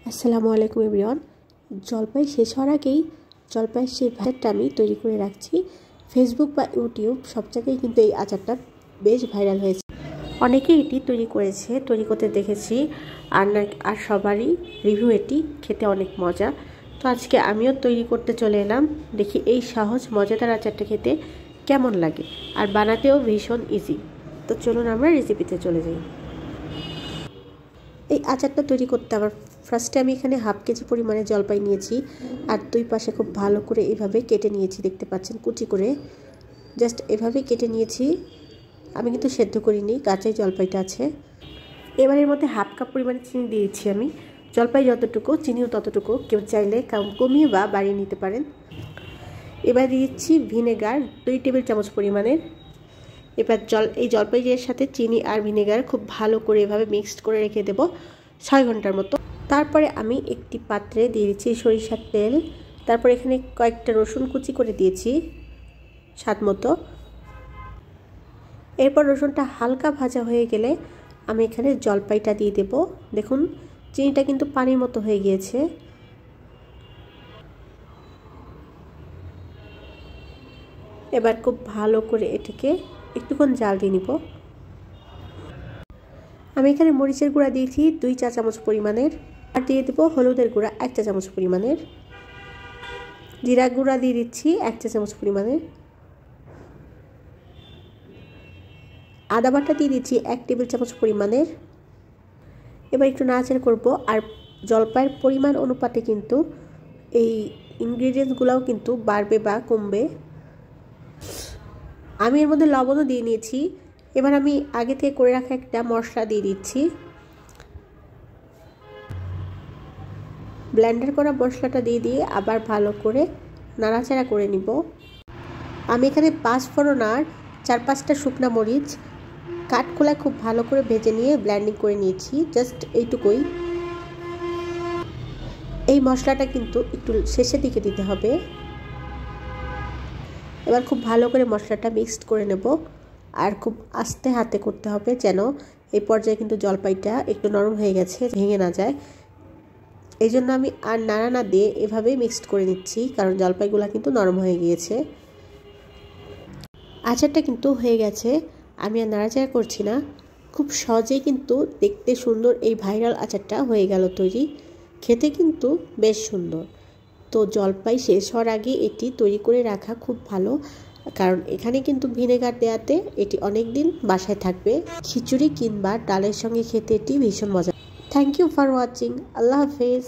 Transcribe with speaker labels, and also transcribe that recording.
Speaker 1: আসসালামু আলাইকুম এভরিওয়ান। জলপাই শেষ হওয়ার আগেই জলপাইয়ের সেই ভাইরালটা আমি তৈরি করে রাখছি। ফেসবুক বা ইউটিউব সব জায়গায় কিন্তু এই আচারটা বেশ ভাইরাল হয়েছে। অনেকেই এটি তৈরি করেছে, তৈরি করতে দেখেছি, আর সবারই রিভিউ এটি খেতে অনেক মজা। তো আজকে আমিও তৈরি করতে চলে এলাম, দেখি এই সহজ মজাদার আচারটা খেতে কেমন লাগে, আর বানাতেও ভীষণ ইজি। তো চলুন আমরা রেসিপিতে চলে যাই। এই আচারটা তৈরি করতে আমার ফার্স্টে আমি এখানে হাফ কেজি পরিমাণে জলপাই নিয়েছি, আর দুই পাশে খুব ভালো করে এভাবে কেটে নিয়েছি। দেখতে পাচ্ছেন কুচি করে জাস্ট এভাবে কেটে নিয়েছি। আমি কিন্তু সেদ্ধ করিনি, কাঁচাই জলপাইটা আছে। এবার এর মধ্যে হাফ কাপ পরিমাণে চিনি দিয়েছি আমি। জলপাই যতটুকু চিনিও ততটুকু, কেউ চাইলে কমিয়ে বা বাড়িয়ে নিতে পারেন। এবার দিচ্ছি ভিনেগার 2 টেবিল চামচ পরিমাণের। এবার এই জলপাইয়ের সাথে চিনি আর ভিনেগার খুব ভালো করে এভাবে মিক্সড করে রেখে দেব 6 ঘন্টার মতো। তারপরে আমি একটি পাত্রে দিয়ে দিচ্ছি সরিষার তেল। তারপর এখানে কয়েকটা রসুন কুচি করে দিয়েছি স্বাদ মতো। এরপর রসুনটা হালকা ভাজা হয়ে গেলে আমি এখানে জলপাইটা দিয়ে দেব। দেখুন চিনিটা কিন্তু পানির মতো হয়ে গিয়েছে। এবার খুব ভালো করে এটাকে একটুক্ষণ জাল দিয়ে নিব। আমি এখানে মরিচের গুঁড়া দিয়েছি 2 চা চামচ পরিমাণের, আর দিয়ে দেব হলুদের গুঁড়া 1 চা চামচ পরিমাণের, জিরা গুঁড়া দিয়ে দিচ্ছি 1 চা চামচ পরিমাণের, আদা বাটা দিয়ে দিচ্ছি 1 টেবিল চামচ পরিমাণের। এবার একটু নাড়াচাড়া করব। আর জলপাইয়ের পরিমাণ অনুপাতে কিন্তু এই ইনগ্রিডিয়েন্টসগুলোও কিন্তু বাড়বে বা কমবে। আমি এর মধ্যে লবণও দিয়ে নিয়েছি। এবার আমি আগে থেকে করে রাখা একটা মশলা দিয়ে দিচ্ছি। ব্লেন্ডার করা মশলাটা দিয়ে আবার ভালো করে নাড়াচাড়া করে নিব। আমি এখানে 5 ফোড়ন আর 4-5টা শুকনো মরিচ কাঠখোলায় খুব ভালো করে ভেজে নিয়ে ব্লেন্ডিং করে নিয়েছি। জাস্ট এইটুকুই। এই মশলাটা কিন্তু একটু শেষের দিকে দিতে হবে। এবার খুব ভালো করে মশলাটা মিক্সড করে নেব, আর খুব আস্তে হাতে করতে হবে, যেন এই পর্যায়ে কিন্তু জলপাইটা একটু নরম হয়ে গেছে, ভেঙে না যায়। এই জন্য আমি আর নাড়া না দিয়ে এভাবেই মিক্সড করে নিচ্ছি, কারণ জলপাইগুলো কিন্তু নরম হয়ে গিয়েছে। আচারটা কিন্তু হয়ে গেছে, আমি আর নাড়াচাড়া করছি না। খুব সহজেই কিন্তু দেখতে সুন্দর এই ভাইরাল আচারটা হয়ে গেল তৈরি। খেতে কিন্তু বেশ সুন্দর। তো জলপাই শেষ হওয়ার আগে এটি তৈরি করে রাখা খুব ভালো, কারণ এখানে কিন্তু ভিনেগার দেওয়াতে এটি অনেক দিন বাসায় থাকবে। খিচুড়ি কিংবা ডালের সঙ্গে খেতে এটি ভীষণ মজা। Thank you for watching. আল্লাহ হাফেজ।